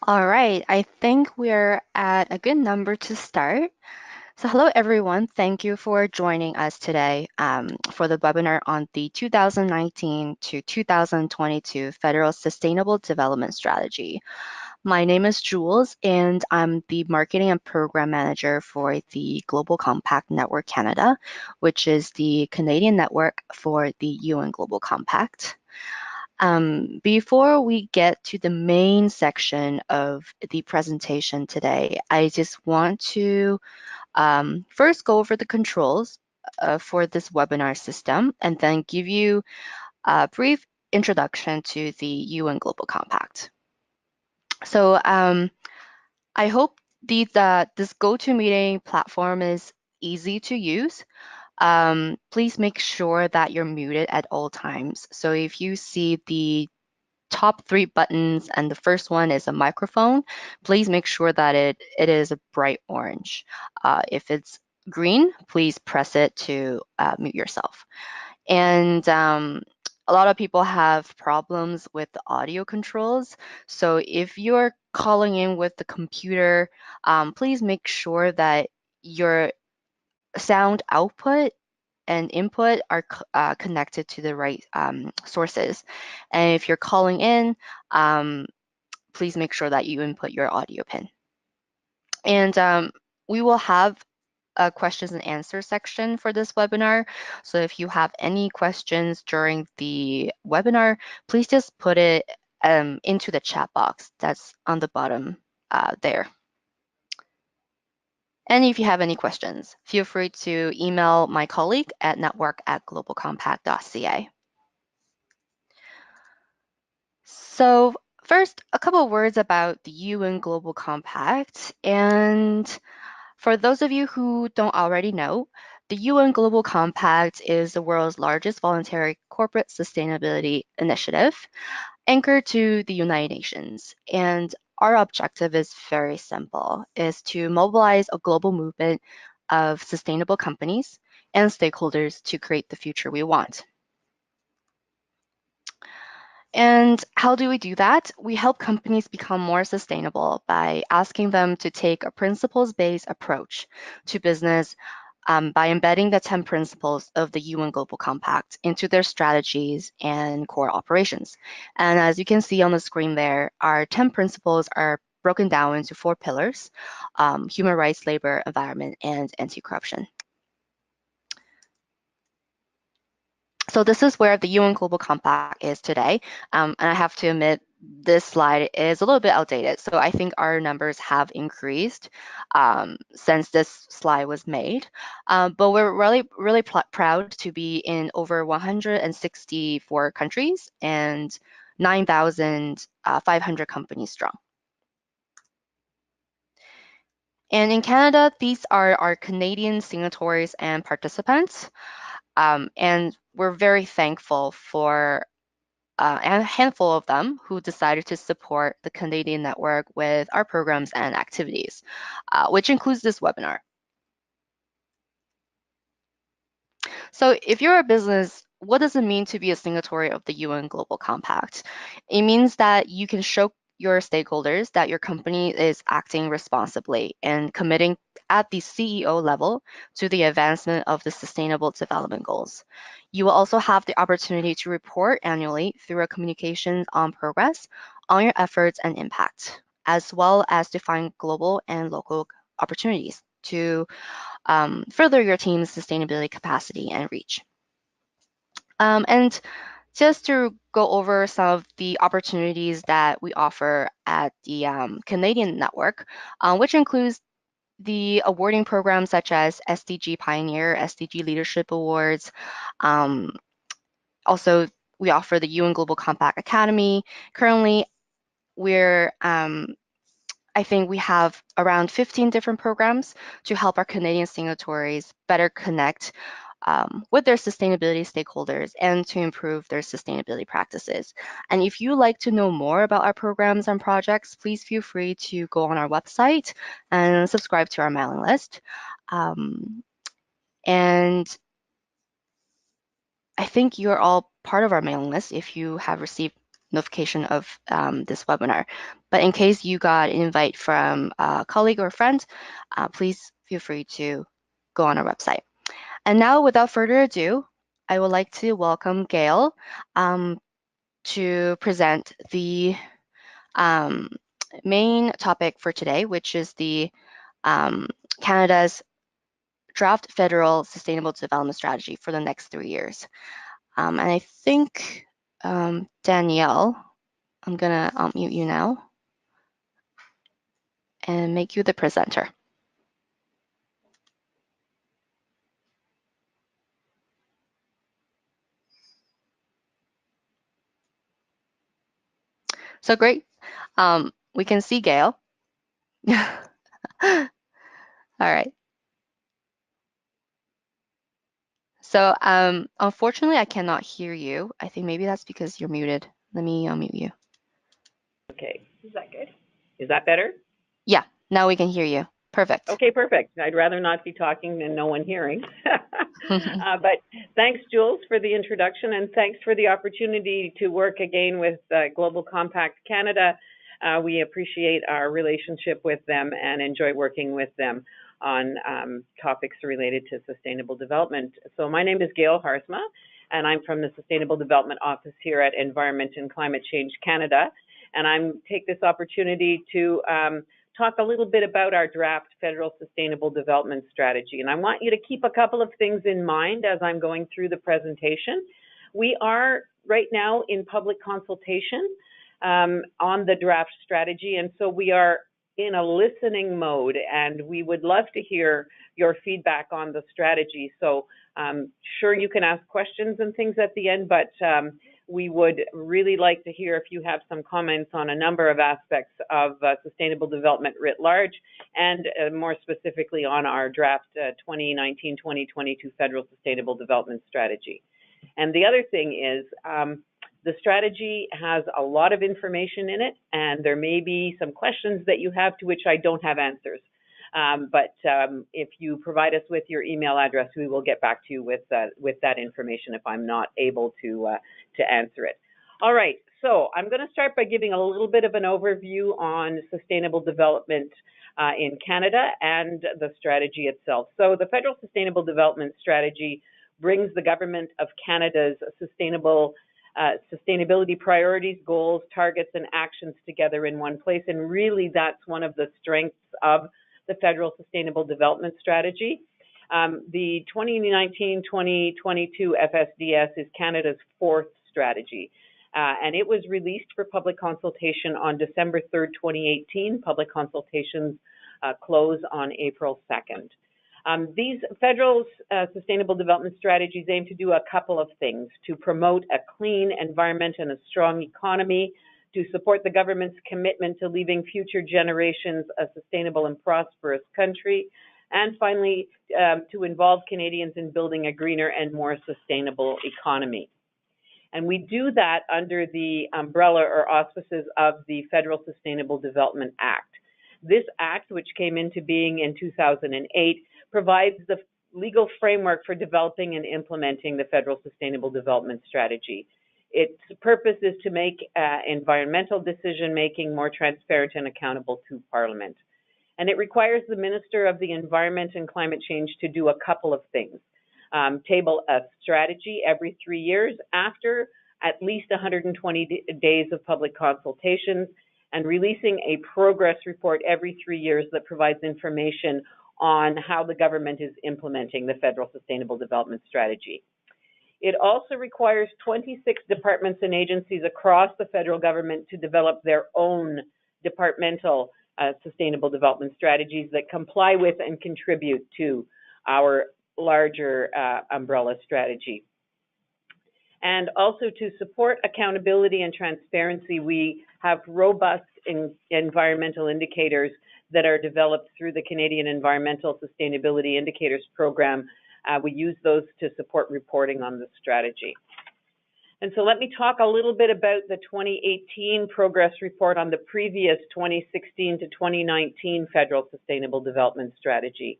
All right, I think we're at a good number to start. So hello everyone, thank you for joining us today for the webinar on the 2019 to 2022 Federal Sustainable Development Strategy. My name is Jules and I'm the Marketing and Program Manager for the Global Compact Network Canada, which is the Canadian network for the UN Global Compact. Before we get to the main section of the presentation today, I just want to first go over the controls for this webinar system and then give you a brief introduction to the UN Global Compact. So I hope this GoToMeeting platform is easy to use. Please make sure that you're muted at all times. So if you see the top three buttons and the first one is a microphone, please make sure that it is a bright orange. If it's green, please press it to mute yourself. And a lot of people have problems with the audio controls. So if you're calling in with the computer, please make sure that your sound output and input are connected to the right sources. And if you're calling in, please make sure that you input your audio pin. And we will have a questions and answer section for this webinar. So if you have any questions during the webinar, please just put it into the chat box that's on the bottom there. And if you have any questions, feel free to email my colleague at network@globalcompact.ca. So first, a couple of words about the UN Global Compact. And for those of you who don't already know, the UN Global Compact is the world's largest voluntary corporate sustainability initiative anchored to the United Nations. And our objective is very simple, is to mobilize a global movement of sustainable companies and stakeholders to create the future we want. And how do we do that? We help companies become more sustainable by asking them to take a principles-based approach to business by embedding the 10 principles of the UN Global Compact into their strategies and core operations. And as you can see on the screen there, our 10 principles are broken down into 4 pillars: human rights, labor, environment, and anti-corruption. So this is where the UN Global Compact is today. And I have to admit, this slide is a little bit outdated. So I think our numbers have increased since this slide was made. But we're really proud to be in over 164 countries and 9,500 companies strong. And in Canada, these are our Canadian signatories and participants. And we're very thankful for a handful of them who decided to support the Canadian network with our programs and activities, which includes this webinar. So if you're a business, what does it mean to be a signatory of the UN Global Compact? It means that you can show your stakeholders that your company is acting responsibly and committing at the CEO level to the advancement of the Sustainable Development Goals. You will also have the opportunity to report annually through a communication on progress on your efforts and impact, as well as define global and local opportunities to further your team's sustainability capacity and reach. And just to go over some of the opportunities that we offer at the Canadian network, which includes the awarding programs such as SDG Pioneer, SDG Leadership Awards. Also, we offer the UN Global Compact Academy. Currently, I think we have around 15 different programs to help our Canadian signatories better connect with their sustainability stakeholders and to improve their sustainability practices. And if you'd like to know more about our programs and projects, please feel free to go on our website and subscribe to our mailing list. And I think you're all part of our mailing list if you have received notification of this webinar. But in case you got an invite from a colleague or friend, please feel free to go on our website. And now, without further ado, I would like to welcome Gail to present the main topic for today, which is the Canada's draft federal sustainable development strategy for the next 3 years. And I think, Danielle, I'm gonna unmute you now and make you the presenter. So great. We can see Gail. All right. So unfortunately, I cannot hear you. I think maybe that's because you're muted. Let me unmute you. Okay, is that good? Is that better? Yeah, now we can hear you. Perfect. Okay, perfect. I'd rather not be talking than no one hearing. But thanks, Jules, for the introduction, and thanks for the opportunity to work again with Global Compact Canada. We appreciate our relationship with them and enjoy working with them on topics related to sustainable development. So my name is Gail Haarsma, and I'm from the Sustainable Development Office here at Environment and Climate Change Canada. And I take this opportunity to talk a little bit about our draft federal sustainable development strategy. And I want you to keep a couple of things in mind as I'm going through the presentation. We are right now in public consultation on the draft strategy, and so we are in a listening mode, and we would love to hear your feedback on the strategy. So sure, you can ask questions and things at the end, but we would really like to hear if you have some comments on a number of aspects of sustainable development writ large, and more specifically on our draft 2019-2022 Federal Sustainable Development Strategy. And the other thing is, the strategy has a lot of information in it, and there may be some questions that you have to which I don't have answers. But if you provide us with your email address, we will get back to you with that information if I'm not able to answer it. All right, so I'm going to start by giving a little bit of an overview on sustainable development in Canada and the strategy itself. So the Federal Sustainable Development Strategy brings the Government of Canada's sustainability priorities, goals, targets, and actions together in one place. And really, that's one of the strengths of the Federal Sustainable Development Strategy. The 2019-2022 FSDS is Canada's fourth strategy, and it was released for public consultation on December 3rd, 2018. Public consultations close on April 2nd. These federal sustainable development strategies aim to do a couple of things: to promote a clean environment and a strong economy, to support the government's commitment to leaving future generations a sustainable and prosperous country, and finally, to involve Canadians in building a greener and more sustainable economy. And we do that under the umbrella or auspices of the Federal Sustainable Development Act. This act, which came into being in 2008, provides the legal framework for developing and implementing the Federal Sustainable Development Strategy. Its purpose is to make environmental decision-making more transparent and accountable to Parliament. And it requires the Minister of the Environment and Climate Change to do a couple of things. Table a strategy every 3 years after at least 120 days of public consultations, and releasing a progress report every 3 years that provides information on how the government is implementing the Federal Sustainable Development Strategy. It also requires 26 departments and agencies across the federal government to develop their own departmental sustainable development strategies that comply with and contribute to our larger umbrella strategy. And also, to support accountability and transparency, we have robust environmental indicators that are developed through the Canadian Environmental Sustainability Indicators Program. We use those to support reporting on the strategy. And so let me talk a little bit about the 2018 progress report on the previous 2016 to 2019 Federal Sustainable Development Strategy.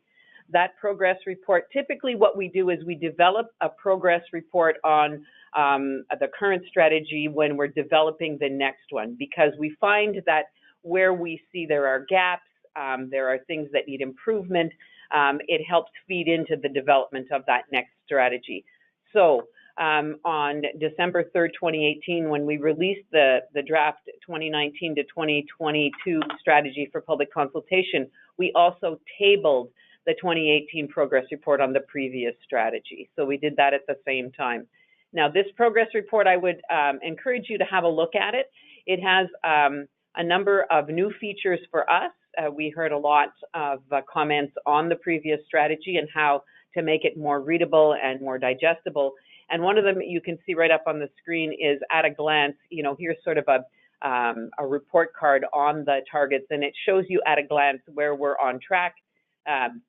That progress report, typically what we do is we develop a progress report on the current strategy when we're developing the next one, because we find that where we see there are gaps, there are things that need improvement, it helps feed into the development of that next strategy. So on December 3rd, 2018, when we released the draft 2019 to 2022 strategy for public consultation, we also tabled the 2018 progress report on the previous strategy. So we did that at the same time. Now, this progress report, I would encourage you to have a look at it. It has a number of new features for us. We heard a lot of comments on the previous strategy and how to make it more readable and more digestible. And one of them you can see right up on the screen is at a glance, here's sort of a report card on the targets, and it shows you at a glance where we're on track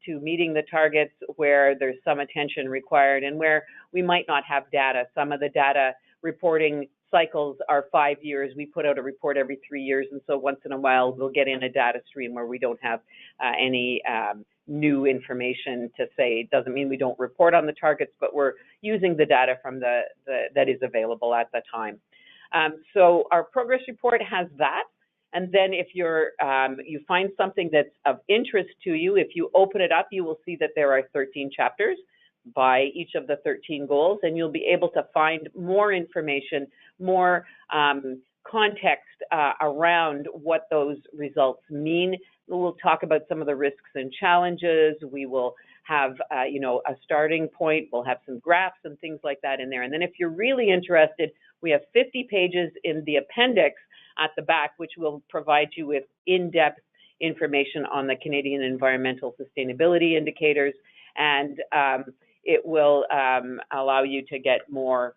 to meeting the targets, where there's some attention required, and where we might not have data. Some of the data reporting cycles are 5 years. We put out a report every 3 years, and so once in a while we'll get in a data stream where we don't have any new information to say. It doesn't mean we don't report on the targets, but we're using the data from that is available at the time. So our progress report has that. And then if you find something that's of interest to you, if you open it up, you will see that there are 13 chapters by each of the 13 goals, and you'll be able to find more information, more context around what those results mean. We'll talk about some of the risks and challenges. We will have, a starting point. We'll have some graphs and things like that in there. And then if you're really interested, we have 50 pages in the appendix at the back, which will provide you with in-depth information on the Canadian Environmental Sustainability Indicators, and it will allow you to get more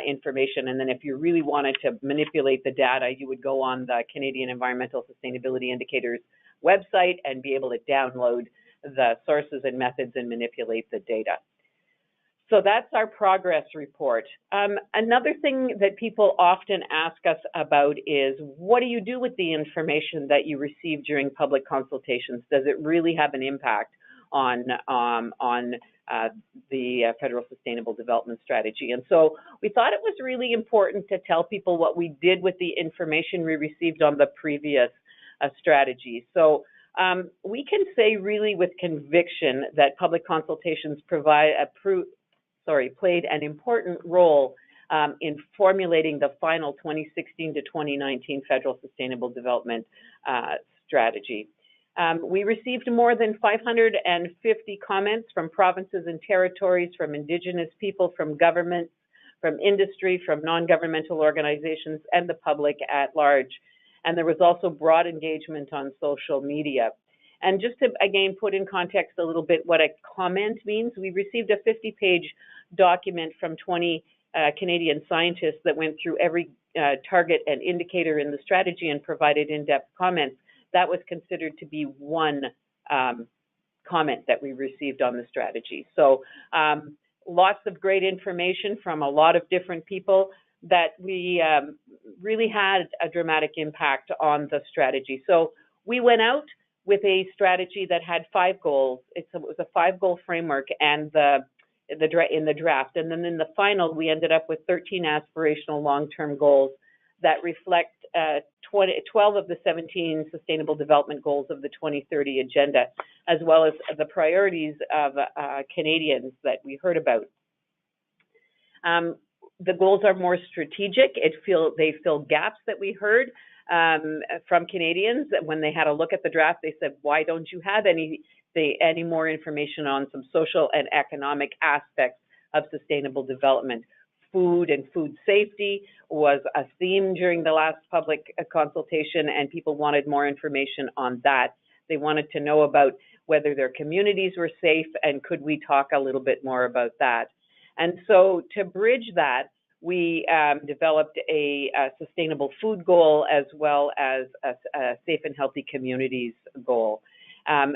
information. And then if you really wanted to manipulate the data, you would go on the Canadian Environmental Sustainability Indicators website and be able to download the sources and methods and manipulate the data. So that's our progress report. Another thing that people often ask us about is, what do you do with the information that you receive during public consultations? Does it really have an impact on the Federal Sustainable Development Strategy? And so we thought it was really important to tell people what we did with the information we received on the previous strategy. So we can say really with conviction that public consultations played an important role in formulating the final 2016 to 2019 Federal Sustainable Development Strategy. We received more than 550 comments from provinces and territories, from Indigenous people, from governments, from industry, from non-governmental organizations, and the public at large. And there was also broad engagement on social media. And just to, again, put in context a little bit what a comment means, we received a 50-page document from 20 Canadian scientists that went through every target and indicator in the strategy and provided in-depth comments. That was considered to be one comment that we received on the strategy. So lots of great information from a lot of different people that we really had a dramatic impact on the strategy. So we went out with a strategy that had 5 goals. It was a 5-goal framework and in the draft. And then in the final, we ended up with 13 aspirational long-term goals that reflect 12 of the 17 sustainable development goals of the 2030 agenda, as well as the priorities of Canadians that we heard about. The goals are more strategic. They fill gaps that we heard from Canadians. When they had a look at the draft, they said, why don't you have any more information on some social and economic aspects of sustainable development? Food and food safety was a theme during the last public consultation, and people wanted more information on that. They wanted to know about whether their communities were safe, and could we talk a little bit more about that? And so to bridge that, we developed a sustainable food goal, as well as a safe and healthy communities goal. And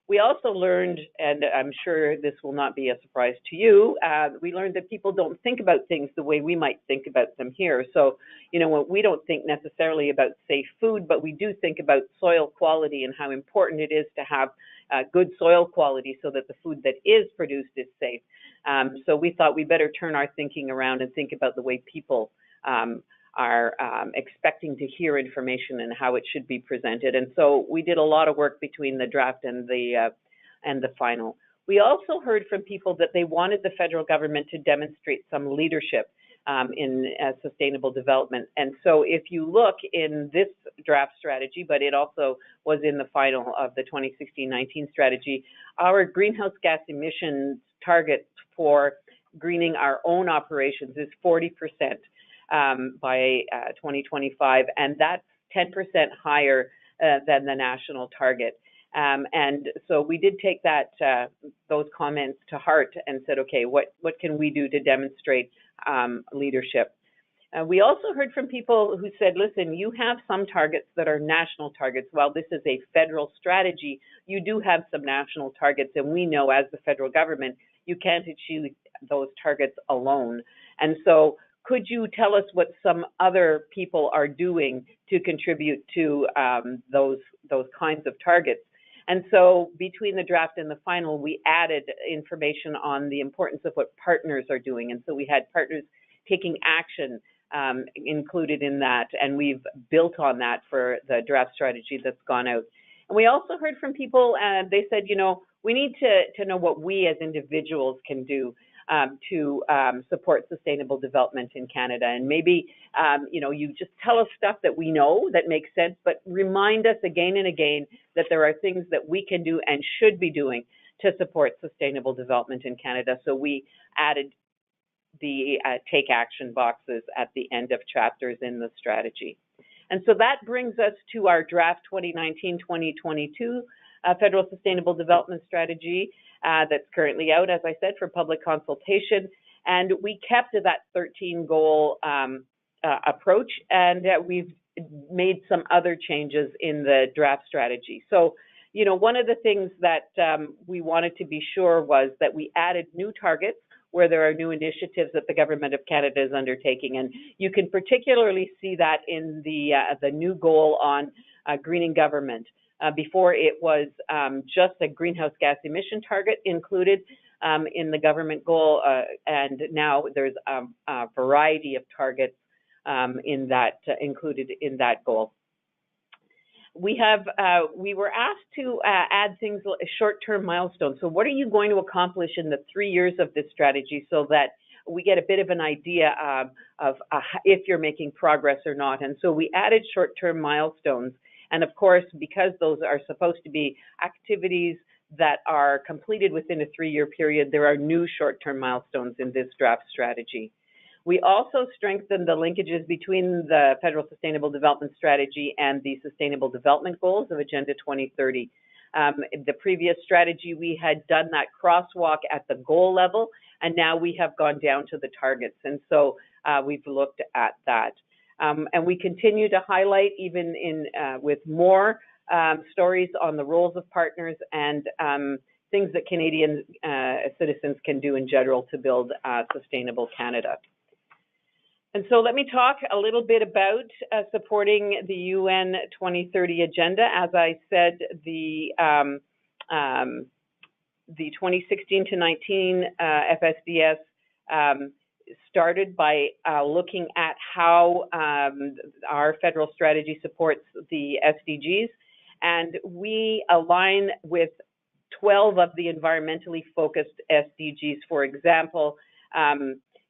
We also learned, and I'm sure this will not be a surprise to you, we learned that people don't think about things the way we might think about them here. So, we don't think necessarily about safe food, but we do think about soil quality and how important it is to have good soil quality so that the food that is produced is safe. So we thought we better turn our thinking around and think about the way people are expecting to hear information and how it should be presented. And so we did a lot of work between the draft and the final. We also heard from people that they wanted the federal government to demonstrate some leadership in sustainable development. And so if you look in this draft strategy, but it also was in the final of the 2016-19 strategy, our greenhouse gas emissions target for greening our own operations is 40%. By 2025, and that's 10% higher than the national target. And so we did take those comments to heart and said, okay, what can we do to demonstrate leadership? We also heard from people who said, listen, you have some targets that are national targets. While this is a federal strategy, you do have some national targets, and we know as the federal government, you can't achieve those targets alone. And so could you tell us what some other people are doing to contribute to those kinds of targets? And so between the draft and the final, we added information on the importance of what partners are doing. And so we had partners taking action included in that, and we've built on that for the draft strategy that's gone out. And we also heard from people, and they said, we need to know what we as individuals can do to support sustainable development in Canada. And maybe, you just tell us stuff that we know that makes sense, but remind us again and again that there are things that we can do and should be doing to support sustainable development in Canada. So we added the take action boxes at the end of chapters in the strategy. And so that brings us to our draft 2019-2022 Federal Sustainable Development Strategy that's currently out, as I said, for public consultation. And we kept that 13-goal approach, and we've made some other changes in the draft strategy. So, one of the things that we wanted to be sure was that we added new targets where there are new initiatives that the Government of Canada is undertaking. And you can particularly see that in the new goal on greening government. Before it was just a greenhouse gas emission target included in the government goal, and now there's a variety of targets in that included in that goal. We were asked to add things like short-term milestones. So what are you going to accomplish in the 3 years of this strategy so that we get a bit of an idea of if you're making progress or not? And so we added short-term milestones. And of course, because those are supposed to be activities that are completed within a 3-year period, there are new short-term milestones in this draft strategy. We also strengthened the linkages between the Federal Sustainable Development Strategy and the Sustainable Development Goals of Agenda 2030. The previous strategy, we had done that crosswalk at the goal level, and now we have gone down to the targets. And so we've looked at that. And we continue to highlight, even with more stories on the roles of partners and things that Canadian citizens can do in general to build sustainable Canada. And so let me talk a little bit about supporting the UN 2030 agenda. As I said, the 2016 to 19 FSDS started by looking at how our federal strategy supports the SDGs, and we align with 12 of the environmentally focused SDGs. For example,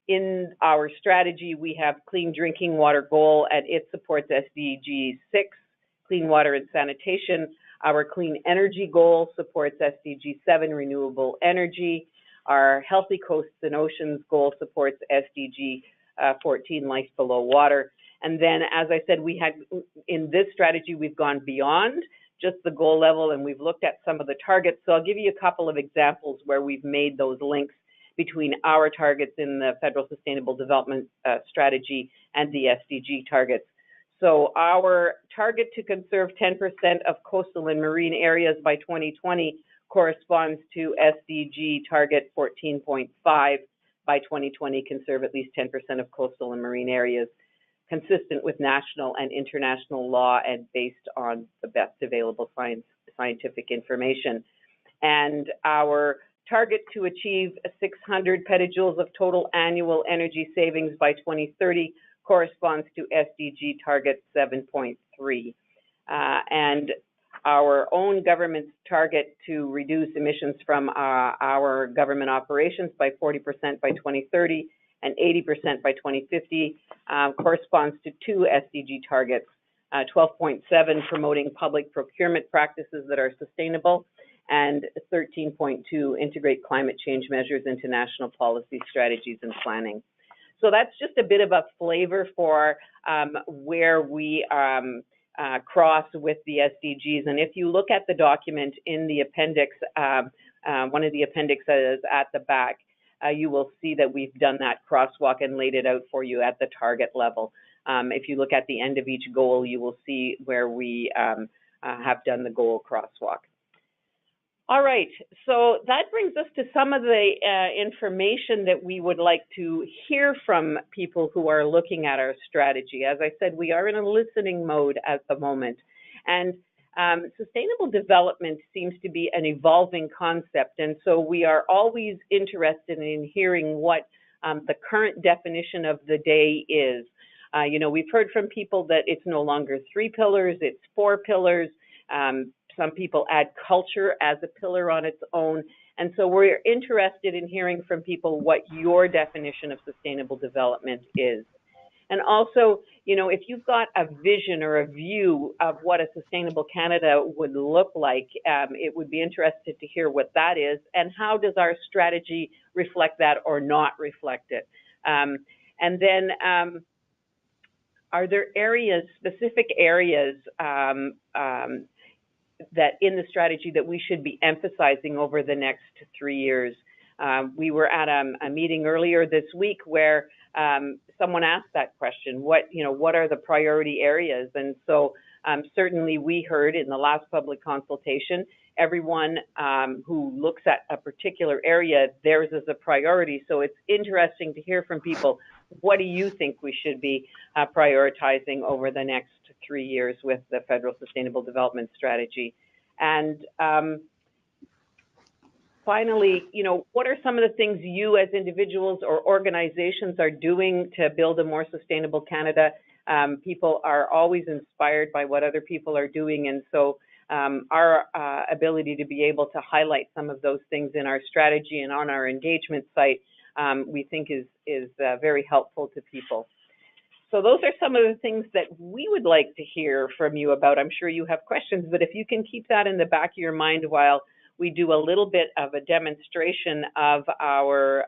in our strategy, we have clean drinking water goal, and it supports SDG 6, clean water and sanitation. Our clean energy goal supports SDG 7, renewable energy. Our healthy coasts and oceans goal supports SDG 14, life below water. And then, as I said, we had in this strategy, we've gone beyond just the goal level, and we've looked at some of the targets. So I'll give you a couple of examples where we've made those links between our targets in the Federal Sustainable Development Strategy and the SDG targets. So our target to conserve 10% of coastal and marine areas by 2020 corresponds to SDG target 14.5. By 2020, conserve at least 10% of coastal and marine areas, consistent with national and international law and based on the best available scientific information. And our target to achieve 600 petajoules of total annual energy savings by 2030 corresponds to SDG target 7.3. And our own government's target to reduce emissions from our government operations by 40% by 2030 and 80% by 2050 corresponds to two SDG targets, 12.7, promoting public procurement practices that are sustainable, and 13.2, integrate climate change measures into national policy strategies and planning. So that's just a bit of a flavor for where we cross with the SDGs. And if you look at the document in the appendix, one of the appendixes at the back, you will see that we've done that crosswalk and laid it out for you at the target level. If you look at the end of each goal, you will see where we have done the goal crosswalk. All right, so that brings us to some of the information that we would like to hear from people who are looking at our strategy. As I said, we are in a listening mode at the moment, and sustainable development seems to be an evolving concept, and so we are always interested in hearing what the current definition of the day is. You know, we've heard from people that it's no longer 3 pillars, it's 4 pillars. Some people add culture as a pillar on its own. And so we're interested in hearing from people what your definition of sustainable development is. And also, you know, if you've got a vision or a view of what a sustainable Canada would look like, it would be interesting to hear what that is and how does our strategy reflect that or not reflect it. And then are there areas, specific areas that in the strategy that we should be emphasizing over the next 3 years? We were at a meeting earlier this week where someone asked that question, what are the priority areas? And so certainly we heard in the last public consultation, everyone who looks at a particular area, theirs is a priority. So it's interesting to hear from people, what do you think we should be prioritizing over the next 3 years with the Federal Sustainable Development Strategy? And finally, you know, what are some of the things you as individuals or organizations are doing to build a more sustainable Canada? People are always inspired by what other people are doing, and so our ability to be able to highlight some of those things in our strategy and on our engagement site, we think is very helpful to people. So those are some of the things that we would like to hear from you about. I'm sure you have questions, but if you can keep that in the back of your mind while we do a little bit of a demonstration of our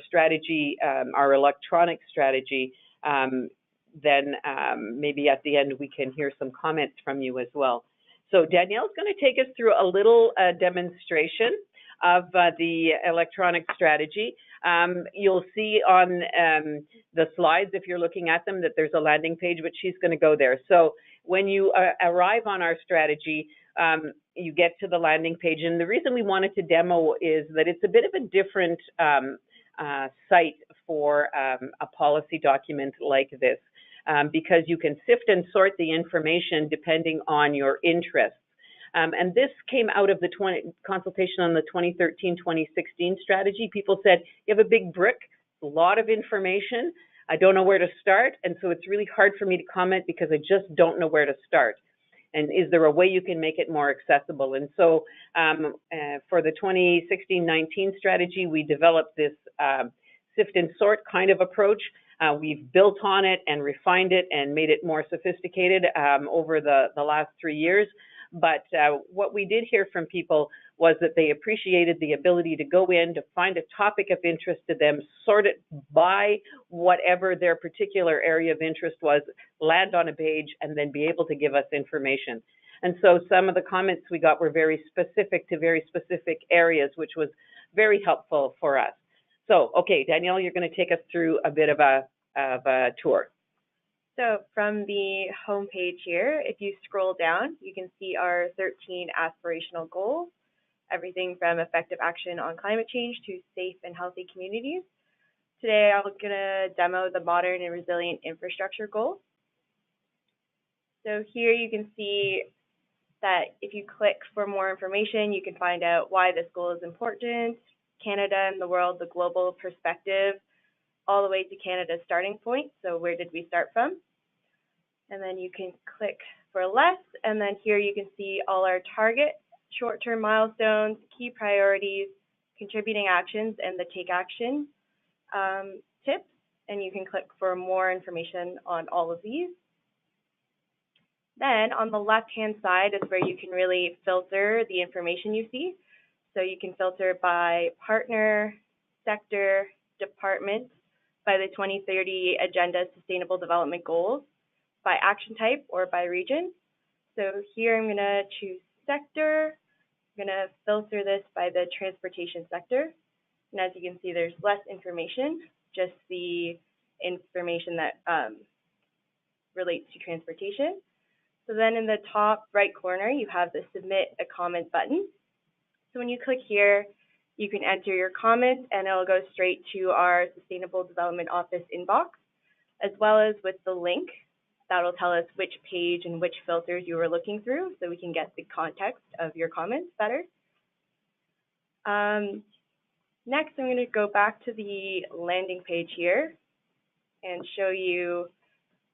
strategy, our electronic strategy, then maybe at the end we can hear some comments from you as well. So Danielle's going to take us through a little demonstration of the electronic strategy. You'll see on the slides, if you're looking at them, that there's a landing page, but she's going to go there. So when you arrive on our strategy, you get to the landing page. And the reason we wanted to demo is that it's a bit of a different site for a policy document like this, because you can sift and sort the information depending on your interests. And this came out of the consultation on the 2013-2016 strategy. People said, you have a big brick, a lot of information. I don't know where to start. And so it's really hard for me to comment because I just don't know where to start. And is there a way you can make it more accessible? And so for the 2016-19 strategy, we developed this sift and sort kind of approach. We've built on it and refined it and made it more sophisticated over the last 3 years. But what we did hear from people was that they appreciated the ability to go in, to find a topic of interest to them, sort it by whatever their particular area of interest was, land on a page, and then be able to give us information. And so some of the comments we got were very specific to very specific areas, which was very helpful for us. So, okay, Danielle, you're going to take us through a bit of a tour. So from the homepage here, if you scroll down, you can see our 13 aspirational goals, everything from effective action on climate change to safe and healthy communities. Today, I'm going to demo the modern and resilient infrastructure goal. So here you can see that if you click for more information, you can find out why this goal is important, Canada and the world, the global perspective, all the way to Canada's starting point. So where did we start from? And then you can click for less, and then here you can see all our targets, short-term milestones, key priorities, contributing actions, and the take action tips. And you can click for more information on all of these. Then on the left-hand side is where you can really filter the information you see. So you can filter by partner, sector, department, by the 2030 Agenda Sustainable Development Goals, by action type, or by region. So here I'm going to choose sector. I'm going to filter this by the transportation sector. And as you can see, there's less information, just the information that relates to transportation. So then in the top right corner, you have the submit a comment button. So when you click here, you can enter your comment and it'll go straight to our Sustainable Development Office inbox, as well as with the link that'll tell us which page and which filters you were looking through so we can get the context of your comments better. Next, I'm going to go back to the landing page here and show you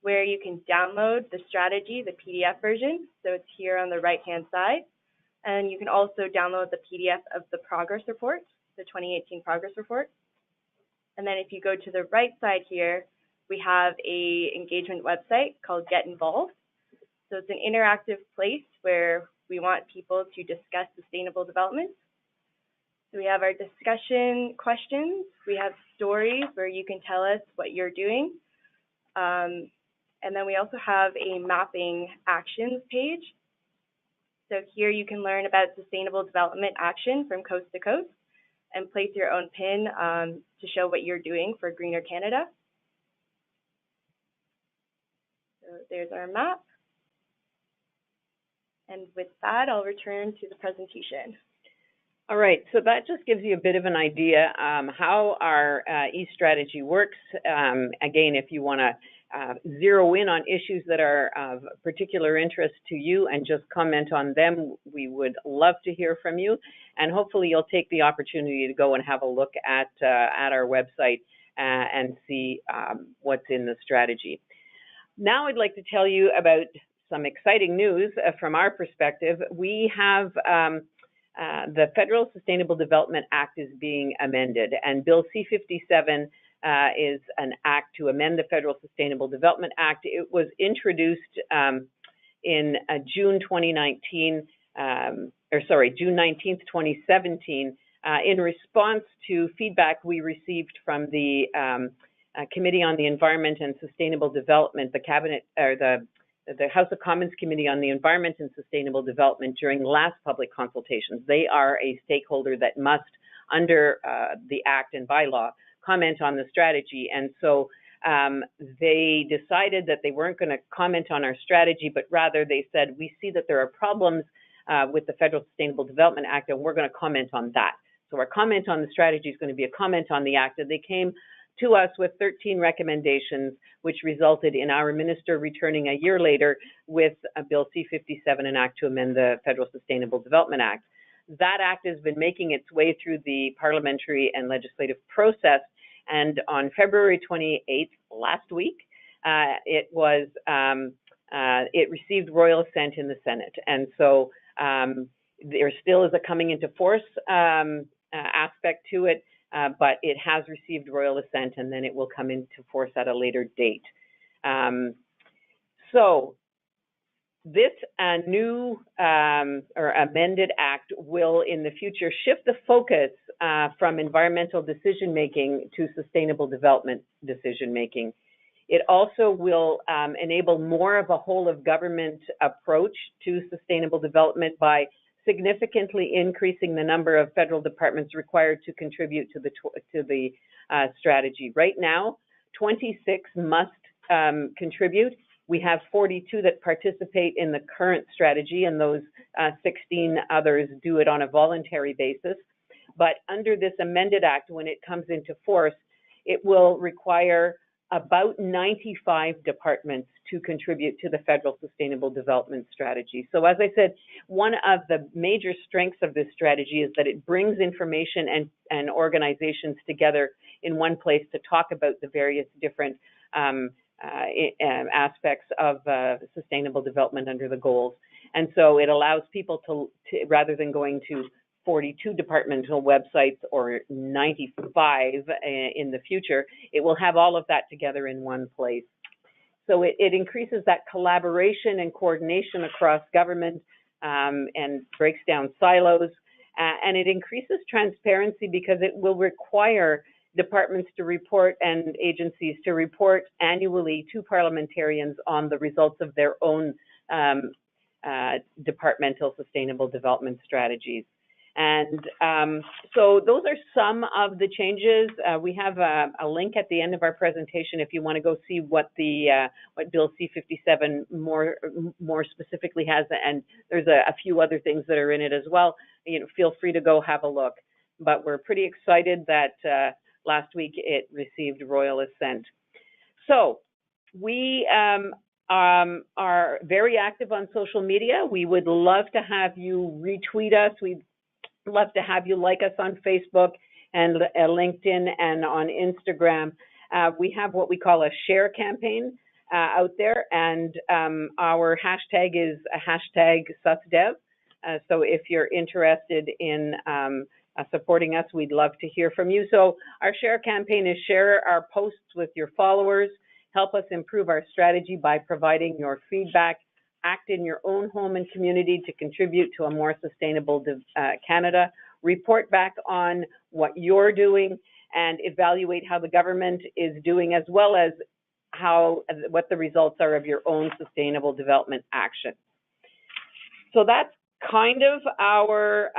where you can download the strategy, the PDF version. So it's here on the right-hand side. And you can also download the PDF of the progress report, the 2018 progress report. And then if you go to the right side here, we have a engagement website called Get Involved. So it's an interactive place where we want people to discuss sustainable development. So we have our discussion questions. We have stories where you can tell us what you're doing. And then we also have a mapping actions page. So here you can learn about sustainable development action from coast to coast and place your own pin to show what you're doing for Greener Canada. So there's our map. And with that, I'll return to the presentation. All right, so that just gives you a bit of an idea how our e-strategy works. Again, if you want to zero in on issues that are of particular interest to you and just comment on them, we would love to hear from you. And hopefully you'll take the opportunity to go and have a look at our website and see what's in the strategy. Now I'd like to tell you about some exciting news from our perspective. We have the Federal Sustainable Development Act is being amended, and Bill C-57 is an act to amend the Federal Sustainable Development Act. It was introduced in June 2019, June 19th, 2017, in response to feedback we received from the Committee on the Environment and Sustainable Development, the Cabinet, or the House of Commons Committee on the Environment and Sustainable Development during last public consultations. They are a stakeholder that must, under the Act and bylaw, comment on the strategy. And so they decided that they weren't going to comment on our strategy, but rather they said, we see that there are problems with the Federal Sustainable Development Act, and we're going to comment on that. So our comment on the strategy is going to be a comment on the Act. And they came to us with 13 recommendations, which resulted in our minister returning a year later with Bill C-57, an act to amend the Federal Sustainable Development Act. That act has been making its way through the parliamentary and legislative process, and on February 28th, last week, it received royal assent in the Senate. And so there still is a coming into force aspect to it, but it has received royal assent, and then it will come into force at a later date. So this new or amended act will in the future shift the focus from environmental decision-making to sustainable development decision-making. It also will enable more of a whole-of-government approach to sustainable development by significantly increasing the number of federal departments required to contribute to the strategy. Right now, 26 must contribute. We have 42 that participate in the current strategy, and those 16 others do it on a voluntary basis. But under this amended act, when it comes into force, it will require about 95 departments to contribute to the federal sustainable development strategy. So as I said, one of the major strengths of this strategy is that it brings information and organizations together in one place to talk about the various different aspects of sustainable development under the goals. And so it allows people to rather than going to 42 departmental websites or 95 in the future, it will have all of that together in one place. So it increases that collaboration and coordination across government and breaks down silos. And it increases transparency because it will require departments to report and agencies to report annually to parliamentarians on the results of their own departmental sustainable development strategies. And so those are some of the changes. We have a link at the end of our presentation if you want to go see what the what Bill C-57 more specifically has, and there's a few other things that are in it as well. You know, feel free to go have a look. But we're pretty excited that last week it received royal assent. So we are very active on social media. We would love to have you retweet us. We'd love to have you like us on Facebook and LinkedIn and on Instagram. We have what we call a share campaign out there, and our hashtag is hashtag SUSDev. So if you're interested in supporting us, we'd love to hear from you. So our share campaign is share our posts with your followers, help us improve our strategy by providing your feedback, act in your own home and community to contribute to a more sustainable Canada, report back on what you're doing, and evaluate how the government is doing, as well as what the results are of your own sustainable development action. So that's kind of our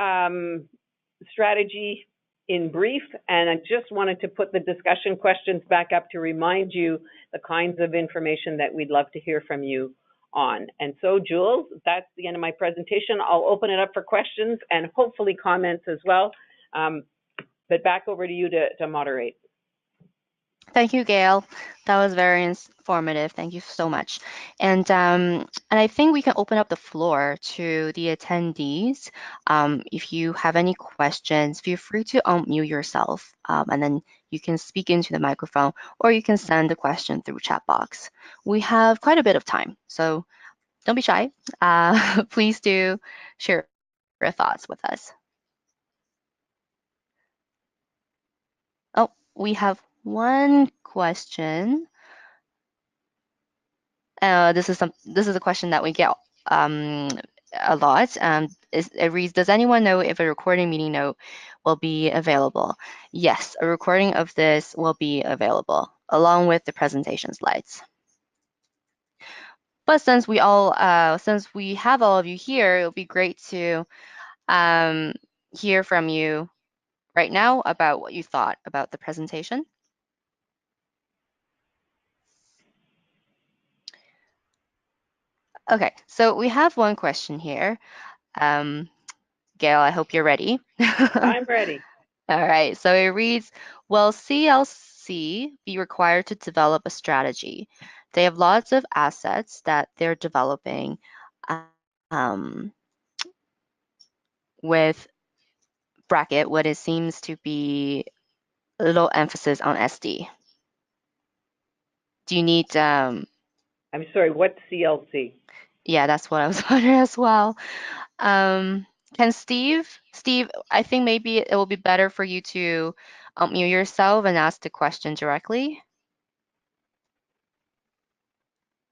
strategy in brief, and I just wanted to put the discussion questions back up to remind you the kinds of information that we'd love to hear from you on. And so, Jules, that's the end of my presentation. I'll open it up for questions and hopefully comments as well. But back over to you to moderate. Thank you, Gail. That was very informative. Thank you so much. And I think we can open up the floor to the attendees. If you have any questions, feel free to unmute yourself, and then you can speak into the microphone, or you can send the question through chat box. We have quite a bit of time, so don't be shy. Please do share your thoughts with us. Oh, we have one question. This is a question that we get a lot. It reads, does anyone know if a recording meeting note will be available? Yes, a recording of this will be available along with the presentation slides. But since we have all of you here, it would be great to hear from you right now about what you thought about the presentation. Okay, so we have one question here. Gail, I hope you're ready. I'm ready. All right, so it reads, will CLC be required to develop a strategy? They have lots of assets that they're developing with bracket what it seems to be a little emphasis on SD. Do you need I'm sorry, what's CLC? Yeah, that's what I was wondering as well. Can Steve, I think maybe it will be better for you to unmute yourself and ask the question directly.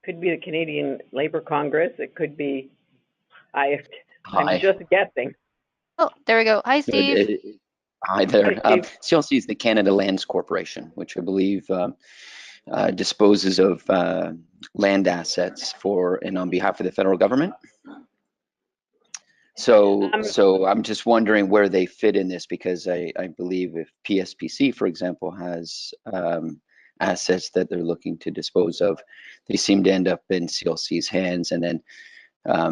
Could be the Canadian Labour Congress. It could be, I'm just guessing. Oh, there we go. Hi, Steve. Hi there. CLC is the Canada Lands Corporation, which I believe disposes of land assets for and on behalf of the federal government. So I'm just wondering where they fit in this, because I believe if PSPC, for example, has assets that they're looking to dispose of. They seem to end up in CLC's hands, and then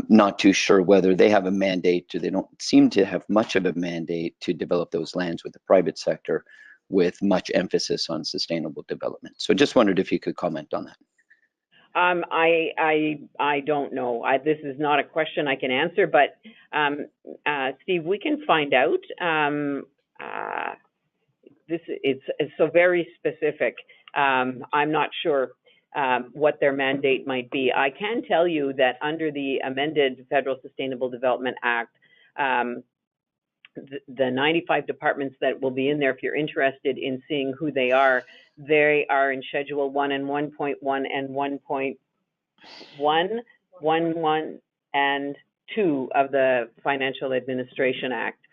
not too sure whether they have a mandate, or they don't seem to have much of a mandate to develop those lands with the private sector, with much emphasis on sustainable development. So just wondered if you could comment on that. I don't know. This is not a question I can answer, but Steve, we can find out. It's so very specific. I'm not sure what their mandate might be. I can tell you that under the amended Federal Sustainable Development Act, the 95 departments that will be in there, if you're interested in seeing who they are in Schedule 1 and 1.1 and 1.1, 1.1 and 2 of the Financial Administration Act.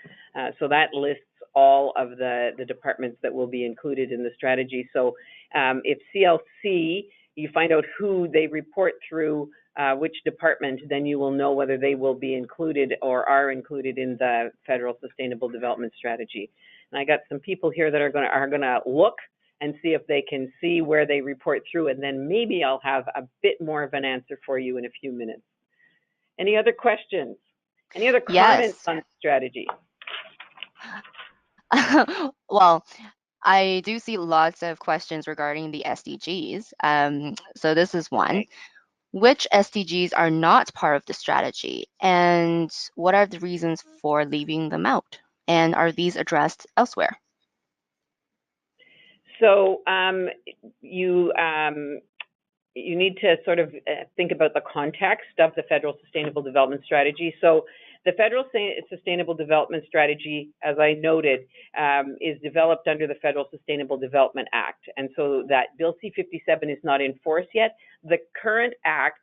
So that lists all of the departments that will be included in the strategy. So if CLC, you find out who they report through, which department, then you will know whether they will be included or are included in the Federal Sustainable Development Strategy. And I got some people here that are gonna look and see if they can see where they report through, and then maybe I'll have a bit more of an answer for you in a few minutes. Any other questions? Any other comments on the strategy? Well, I do see lots of questions regarding the SDGs. So this is one. Okay. Which SDGs are not part of the strategy, and what are the reasons for leaving them out? And are these addressed elsewhere? So you need to sort of think about the context of the Federal Sustainable Development Strategy. So the Federal Sustainable Development Strategy, as I noted, is developed under the Federal Sustainable Development Act. And so that Bill C-57 is not in force yet. The current act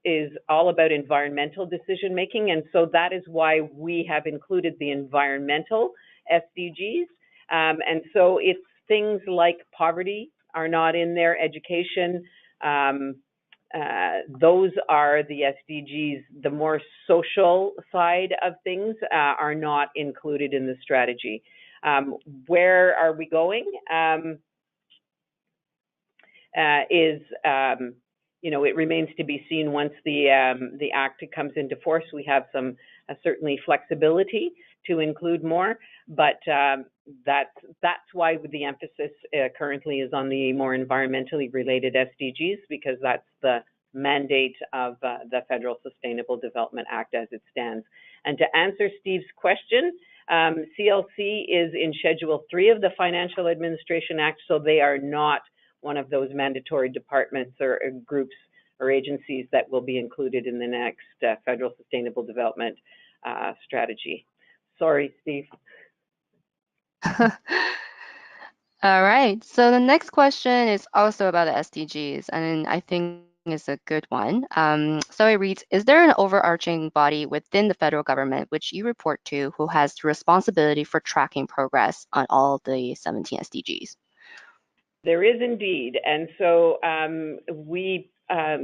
is all about environmental decision making. And so that is why we have included the environmental SDGs. And so it's things like poverty are not in there, education. Those are the SDGs. The more social side of things are not included in the strategy. Where are we going? It remains to be seen once the act comes into force. We have some certainly flexibility to include more, but that's why the emphasis currently is on the more environmentally related SDGs, because that's the mandate of the Federal Sustainable Development Act as it stands. And to answer Steve's question, CLC is in Schedule 3 of the Financial Administration Act, so they are not one of those mandatory departments or groups or agencies that will be included in the next Federal Sustainable Development Strategy. Sorry, Steve. All right. So the next question is also about the SDGs, and I think it's a good one. So it reads, is there an overarching body within the federal government which you report to who has the responsibility for tracking progress on all the 17 SDGs? There is indeed. And so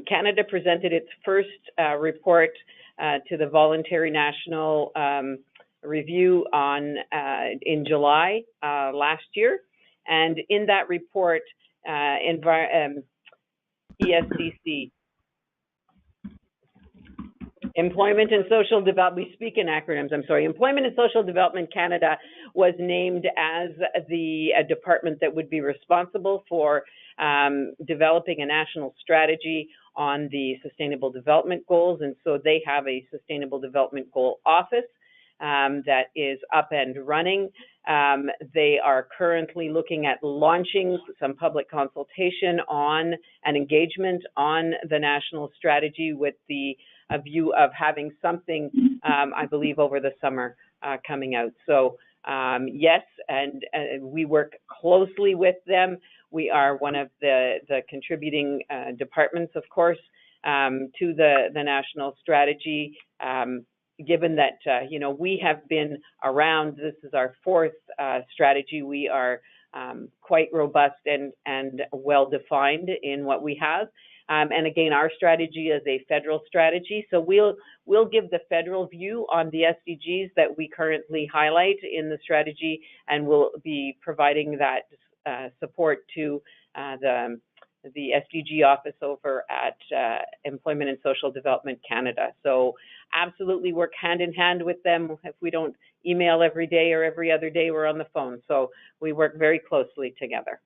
Canada presented its first report to the Voluntary National Review in July last year. And in that report, ESDC, Employment and Social Development, we speak in acronyms, I'm sorry. Employment and Social Development Canada was named as the department that would be responsible for developing a national strategy on the Sustainable Development Goals. And so they have a Sustainable Development Goal Office that is up and running. They are currently looking at launching some public consultation on and engagement on the national strategy with the view of having something, I believe, over the summer coming out. So yes, and we work closely with them. We are one of the contributing departments, of course, to the national strategy. Given that, we have been around, this is our fourth strategy, we are quite robust and well-defined in what we have. And again, our strategy is a federal strategy, so we'll give the federal view on the SDGs that we currently highlight in the strategy, and we'll be providing that support to the SDG office over at Employment and Social Development Canada. So absolutely work hand in hand with them. If we don't email every day or every other day, we're on the phone. So we work very closely together.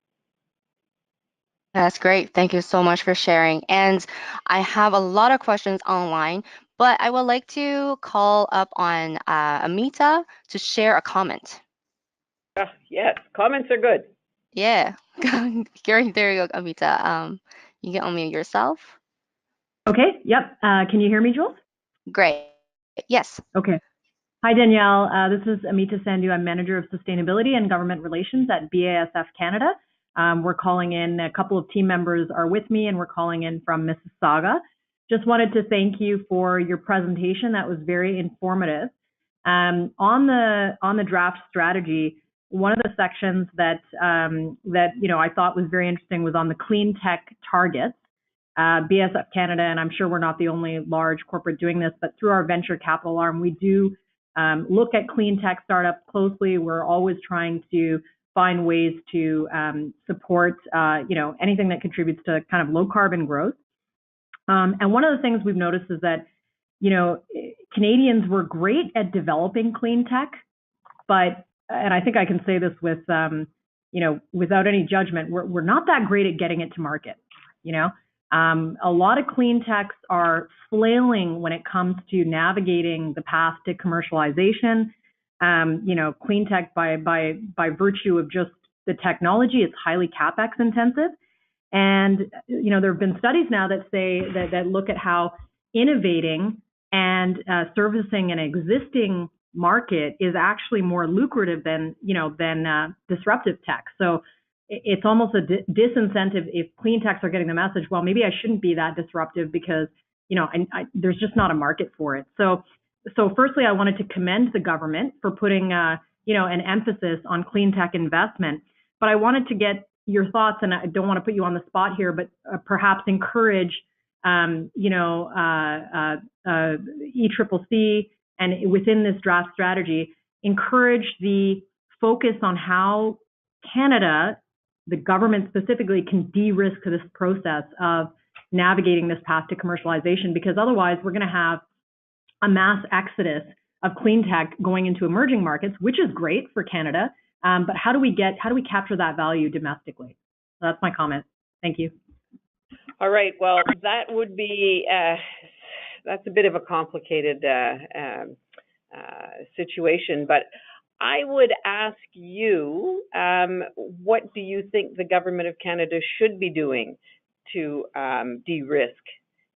That's great. Thank you so much for sharing. And I have a lot of questions online, but I would like to call up on Amita to share a comment. Yes, comments are good. Yeah, there you go, Amita. You can unmute yourself. Okay, yep. Can you hear me, Jules? Great. Yes. Okay. Hi, Danielle. This is Amita Sandhu. I'm Manager of Sustainability and Government Relations at BASF Canada. We're calling in, a couple of team members are with me, and we're calling in from Mississauga. Just wanted to thank you for your presentation. That was very informative. On the draft strategy, one of the sections that I thought was very interesting was on the clean tech targets. BASF Canada, and I'm sure we're not the only large corporate doing this, but through our venture capital arm, we do look at clean tech startups closely. We're always trying to find ways to support anything that contributes to kind of low carbon growth. And one of the things we've noticed is that Canadians were great at developing clean tech, but, and I think I can say this with without any judgment, we're not that great at getting it to market. A lot of clean techs are flailing when it comes to navigating the path to commercialization. Clean tech by virtue of just the technology, it's highly CapEx intensive. And, there have been studies now that say that look at how innovating and servicing an existing market is actually more lucrative than disruptive tech. So it's almost a disincentive if clean techs are getting the message, well, maybe I shouldn't be that disruptive because, there's just not a market for it. So firstly, I wanted to commend the government for putting, an emphasis on clean tech investment. But I wanted to get your thoughts, and I don't want to put you on the spot here, but perhaps encourage, ECCC and within this draft strategy, encourage the focus on how Canada, the government specifically, can de-risk this process of navigating this path to commercialization, because otherwise we're going to have a mass exodus of clean tech going into emerging markets, which is great for Canada. But how do we capture that value domestically? So that's my comment. Thank you. All right. Well, that would be that's a bit of a complicated situation, but I would ask you, what do you think the government of Canada should be doing to de-risk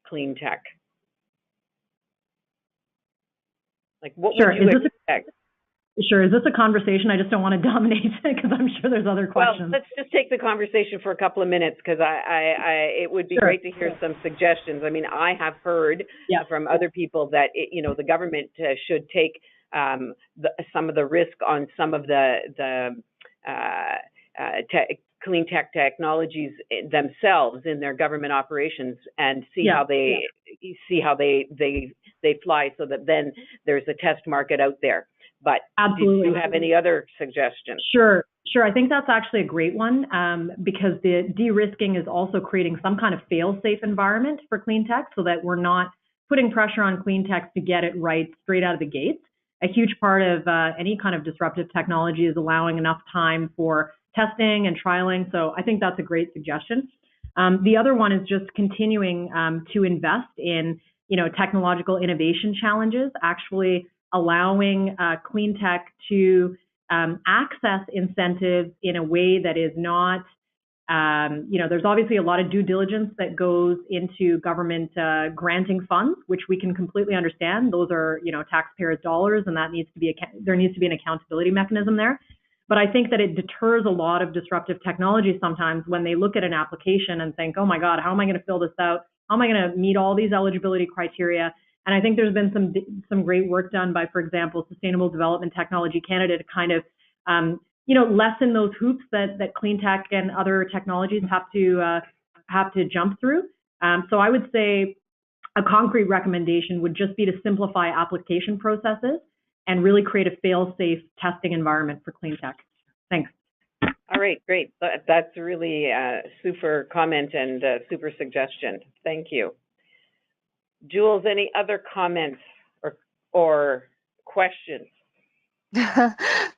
clean tech? Like, what would you expect? Sure. Is this a conversation? I just don't want to dominate because I'm sure there's other questions. Well, let's just take the conversation for a couple of minutes, because it would be great to hear some suggestions. I mean, I have heard from other people that the government should take some of the risk on some of the clean tech technologies themselves in their government operations, and see how they fly, so that then there's a test market out there. But absolutely. Do you have any other suggestions? Sure. I think that's actually a great one, because the de-risking is also creating some kind of fail-safe environment for clean tech, so that we're not putting pressure on clean tech to get it right straight out of the gates. A huge part of any kind of disruptive technology is allowing enough time for testing and trialing. So I think that's a great suggestion. The other one is just continuing to invest in, technological innovation challenges, actually allowing clean tech to access incentives in a way that is not, there's obviously a lot of due diligence that goes into government granting funds, which we can completely understand. Those are, taxpayers' dollars, and there needs to be an accountability mechanism there. But I think that it deters a lot of disruptive technology sometimes when they look at an application and think, oh my God, how am I going to fill this out? How am I going to meet all these eligibility criteria? And I think there's been some great work done by, for example, Sustainable Development Technology Canada to kind of, lessen those hoops that clean tech and other technologies have to jump through. So I would say a concrete recommendation would just be to simplify application processes and really create a fail-safe testing environment for clean tech. Thanks. All right, great. That's really a super comment and super suggestion. Thank you. Jules, any other comments or questions?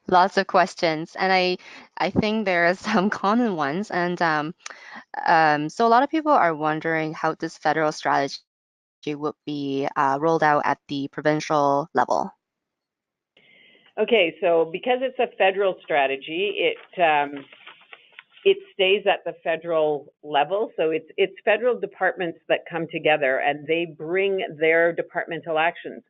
Lots of questions, and I think there are some common ones. And so a lot of people are wondering how this federal strategy would be rolled out at the provincial level. Okay, so because it's a federal strategy, it stays at the federal level. So it's federal departments that come together and they bring their departmental actions.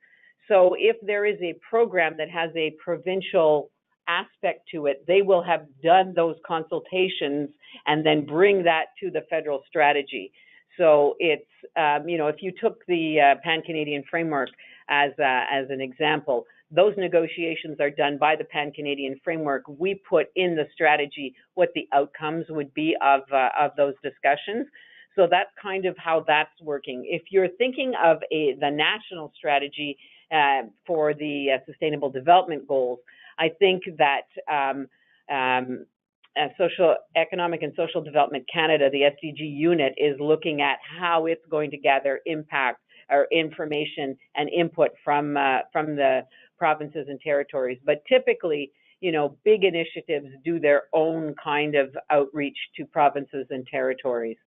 So if there is a program that has a provincial aspect to it, they will have done those consultations and then bring that to the federal strategy. So it's, if you took the Pan-Canadian Framework as an example, those negotiations are done by the Pan-Canadian Framework. We put in the strategy what the outcomes would be of those discussions. So that's kind of how that's working. If you're thinking of the national strategy for the Sustainable Development Goals, I think that Economic and Social Development Canada, the SDG unit, is looking at how it's going to gather impact or information and input from the provinces and territories. But typically, big initiatives do their own kind of outreach to provinces and territories.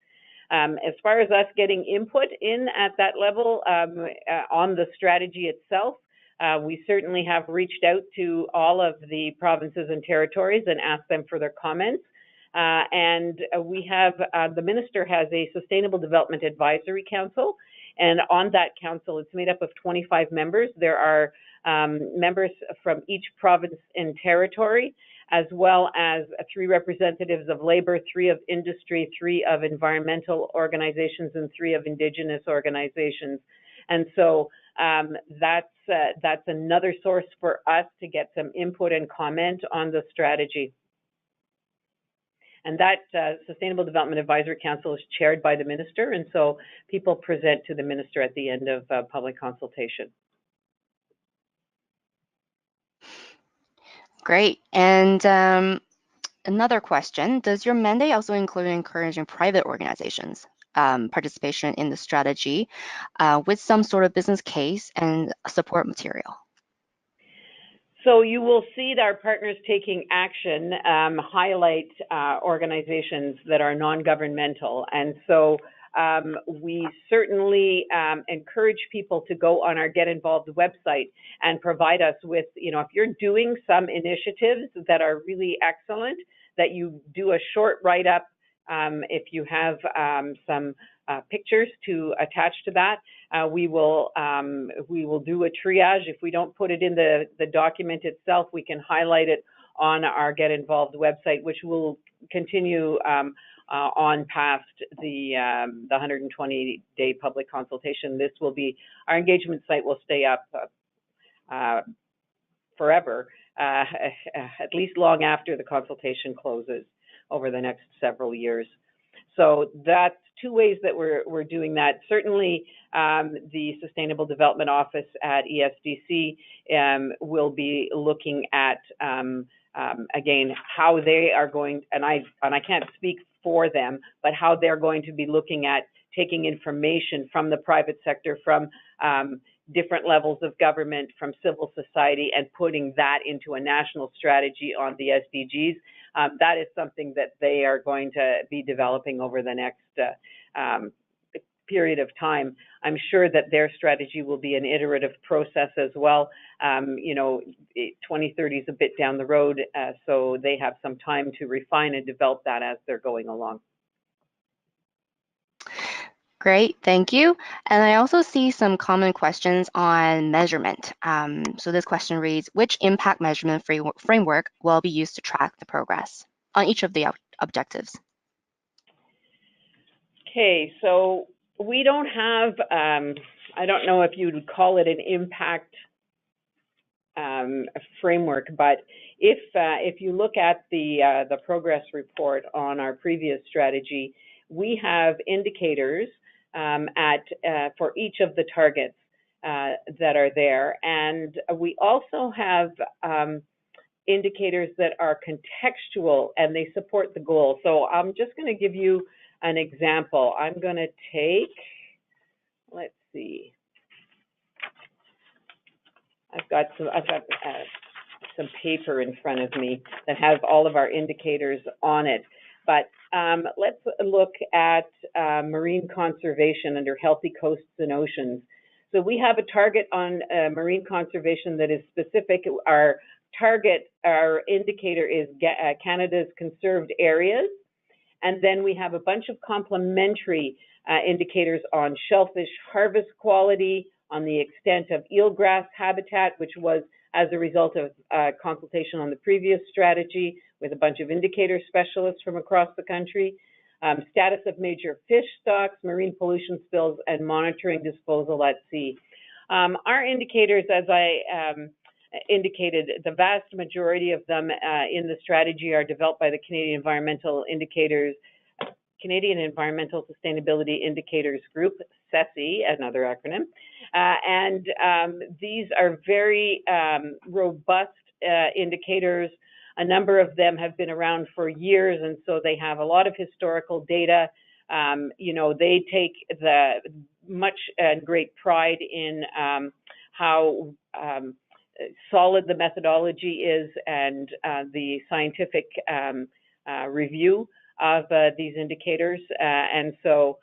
As far as us getting input in at that level on the strategy itself, we certainly have reached out to all of the provinces and territories and asked them for their comments. And we have, the minister has a Sustainable Development Advisory Council, and on that council, it's made up of 25 members. There are members from each province and territory, as well as 3 representatives of labor, 3 of industry, 3 of environmental organizations, and 3 of Indigenous organizations. And so that's another source for us to get some input and comment on the strategy. And that Sustainable Development Advisory Council is chaired by the minister, and so people present to the minister at the end of public consultation. Great. And another question, does your mandate also include encouraging private organizations participation in the strategy with some sort of business case and support material? So you will see that our partners taking action highlight organizations that are non-governmental. And so we certainly encourage people to go on our Get Involved website and provide us with, if you're doing some initiatives that are really excellent, that you do a short write-up. If you have some pictures to attach to that, we will do a triage. If we don't put it in the document itself, we can highlight it on our Get Involved website, which will continue on past the 120-day public consultation. This will be, our engagement site will stay up forever, at least long after the consultation closes over the next several years. So that's 2 ways that we're doing that. Certainly, the Sustainable Development Office at ESDC will be looking at, again, how they are going, and I can't speak for them, but how they're going to be looking at taking information from the private sector, from different levels of government, from civil society, and putting that into a national strategy on the SDGs. That is something that they are going to be developing over the next period of time. I'm sure that their strategy will be an iterative process as well. 2030 is a bit down the road, so they have some time to refine and develop that as they're going along. Great, thank you. And I also see some common questions on measurement. So this question reads, which impact measurement framework will be used to track the progress on each of the objectives? Okay, so we don't have, I don't know if you would call it an impact framework, but if you look at the progress report on our previous strategy, we have indicators for each of the targets that are there, and we also have indicators that are contextual and they support the goal. So I'm just going to give you an example. I'm going to take, let's see, I've got some paper in front of me that has all of our indicators on it. But let's look at marine conservation under healthy coasts and oceans. So we have a target on marine conservation that is specific. Our target, our indicator is Canada's conserved areas. And then we have a bunch of complementary indicators on shellfish harvest quality, on the extent of eelgrass habitat, which was as a result of consultation on the previous strategy with a bunch of indicator specialists from across the country, status of major fish stocks, marine pollution spills, and monitoring disposal at sea. Our indicators, as I indicated, the vast majority of them in the strategy are developed by the Canadian Environmental Sustainability Indicators Group, CESI, another acronym. And these are very robust indicators. A number of them have been around for years, and so they have a lot of historical data. You know, they take much and great pride in how solid the methodology is and the scientific review of these indicators. And so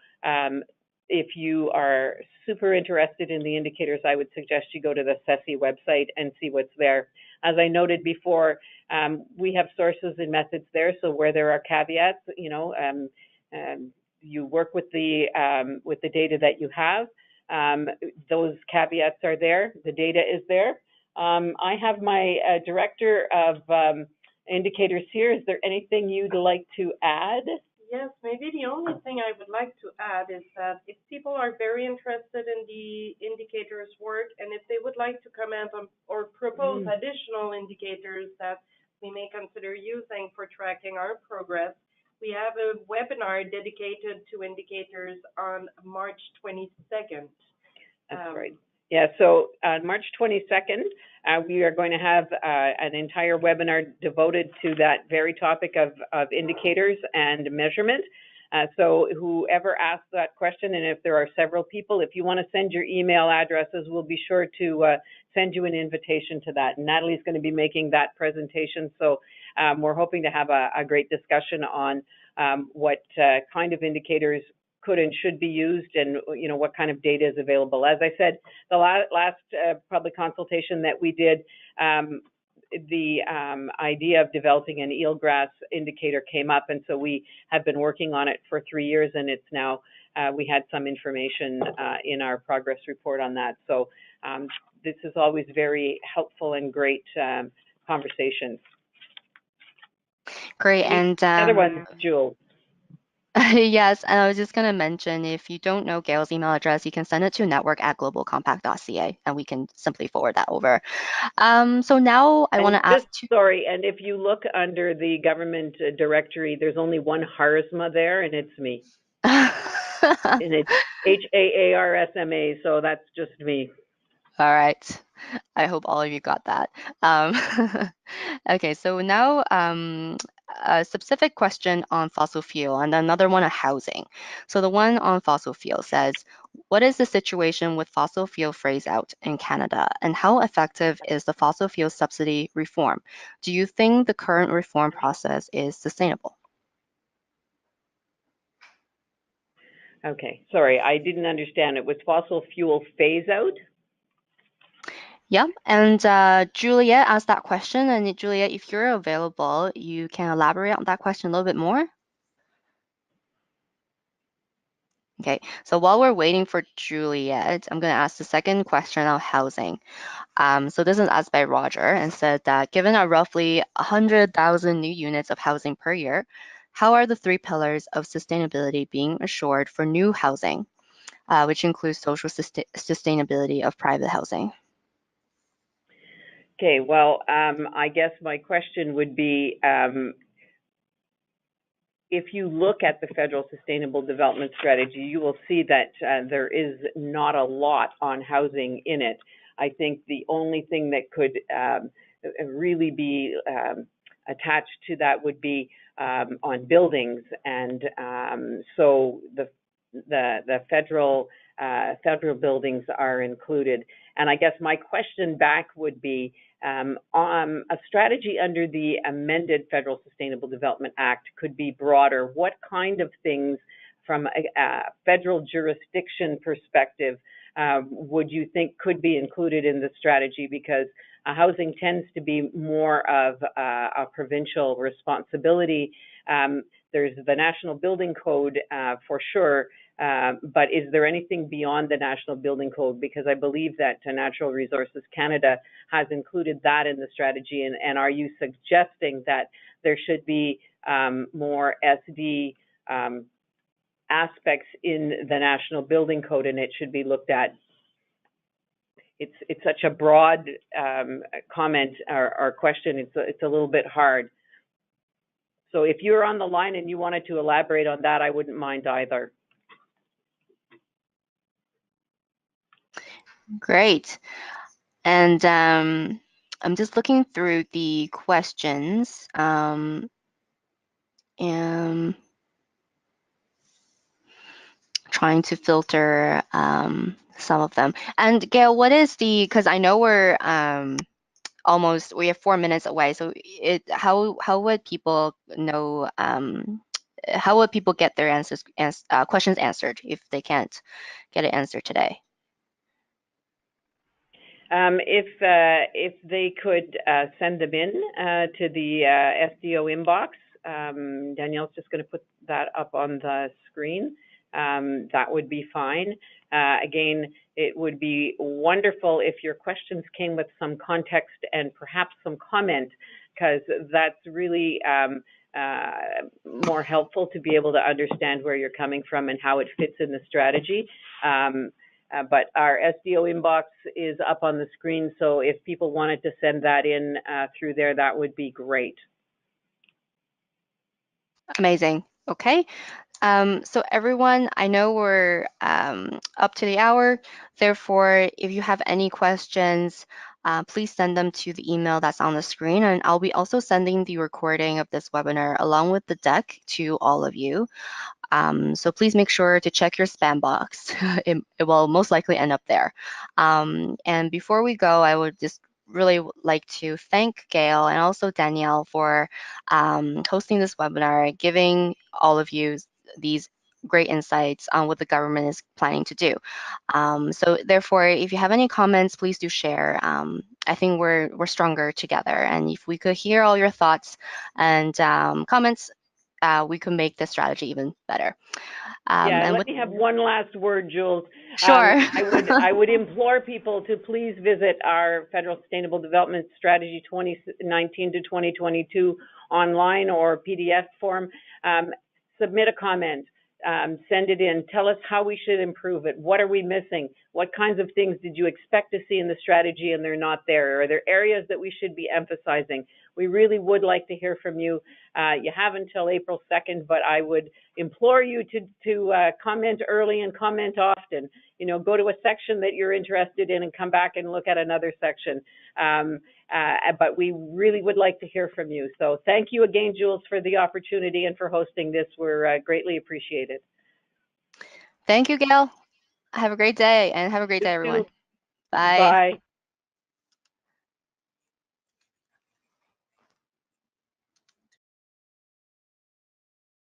if you are super interested in the indicators, I would suggest you go to the CESI website and see what's there. As I noted before, we have sources and methods there, so where there are caveats, you know, you work with the data that you have. Those caveats are there. The data is there. I have my director of indicators here. Is there anything you'd like to add? Yes, maybe the only thing I would like to add is that if people are very interested in the indicators work, and if they would like to comment on or propose additional indicators that we may consider using for tracking our progress, we have a webinar dedicated to indicators on March 22nd. That's right. Yeah, so on March 22nd, we are going to have an entire webinar devoted to that very topic of indicators and measurement. So whoever asks that question, and if there are several people, if you want to send your email addresses, we'll be sure to send you an invitation to that. And Natalie's going to be making that presentation. So we're hoping to have a great discussion on what kind of indicators could and should be used, and you know what kind of data is available. As I said, the last public consultation that we did, the idea of developing an eelgrass indicator came up, and so we have been working on it for 3 years, and it's now we had some information in our progress report on that. So this is always very helpful and great conversation. Great, and another one, Jules. yes, and I was just going to mention, if you don't know Gail's email address, you can send it to network@globalcompact.ca, and we can simply forward that over. So now I want to ask. Sorry, and if you look under the government directory, there's only one Haarsma there, and it's me. And it's HAARSMA, so that's just me. All right. I hope all of you got that. Okay, so now a specific question on fossil fuel and another one on housing. So the one on fossil fuel says, what is the situation with fossil fuel phase out in Canada, and how effective is the fossil fuel subsidy reform? Do you think the current reform process is sustainable? Okay, sorry, I didn't understand. It was fossil fuel phase out? Yeah, and Juliet asked that question, and Juliet, if you're available, you can elaborate on that question a little bit more. Okay, so while we're waiting for Juliet, I'm going to ask the second question on housing. So this is asked by Roger and said that given a roughly 100,000 new units of housing per year, how are the 3 pillars of sustainability being assured for new housing, which includes social sustainability of private housing? Okay, well, I guess my question would be, if you look at the Federal Sustainable Development Strategy, you will see that there is not a lot on housing in it. I think the only thing that could really be attached to that would be on buildings, and so the federal buildings are included. And I guess my question back would be, a strategy under the amended Federal Sustainable Development Act could be broader. What kind of things from a federal jurisdiction perspective would you think could be included in the strategy? Because housing tends to be more of a provincial responsibility. There's the National Building Code for sure, but is there anything beyond the National Building Code? Because I believe that Natural Resources Canada has included that in the strategy, and are you suggesting that there should be more SD aspects in the National Building Code, and it should be looked at? It's such a broad comment or question. It's a little bit hard. So if you're on the line and you wanted to elaborate on that, I wouldn't mind either. Great. And I'm just looking through the questions. And trying to filter some of them. And Gail, what is because I know we're we have 4 minutes away. So how would people know, how would people get their questions answered if they can't get an answer today? If they could send them in to the SDO inbox, Danielle's just going to put that up on the screen. That would be fine. Again, it would be wonderful if your questions came with some context and perhaps some comment, because that's really more helpful to be able to understand where you're coming from and how it fits in the strategy. But our SDO inbox is up on the screen, so if people wanted to send that in through there, that would be great. Amazing. Okay. So everyone, I know we're up to the hour. Therefore, if you have any questions, please send them to the email that's on the screen. And I'll be also sending the recording of this webinar along with the deck to all of you. So please make sure to check your spam box. It will most likely end up there. And before we go, I would just really like to thank Gail and also Danielle for hosting this webinar, giving all of you these great insights on what the government is planning to do. So therefore, if you have any comments, please do share. I think we're stronger together, and if we could hear all your thoughts and comments, we could make the strategy even better. Let me have one last word, Jules. Sure. I would implore people to please visit our Federal Sustainable Development Strategy 2019 to 2022 online or PDF form. Submit a comment. Send it in. Tell us how we should improve it. What are we missing? What kinds of things did you expect to see in the strategy and they're not there? Are there areas that we should be emphasizing? We really would like to hear from you. You have until April 2nd, but I would implore you to comment early and comment often. You know, go to a section that you're interested in and come back and look at another section. But we really would like to hear from you. So thank you again, Jules, for the opportunity and for hosting this. We're greatly appreciated. Thank you, Gail. Have a great day, and have a great day, everyone. Bye. Bye.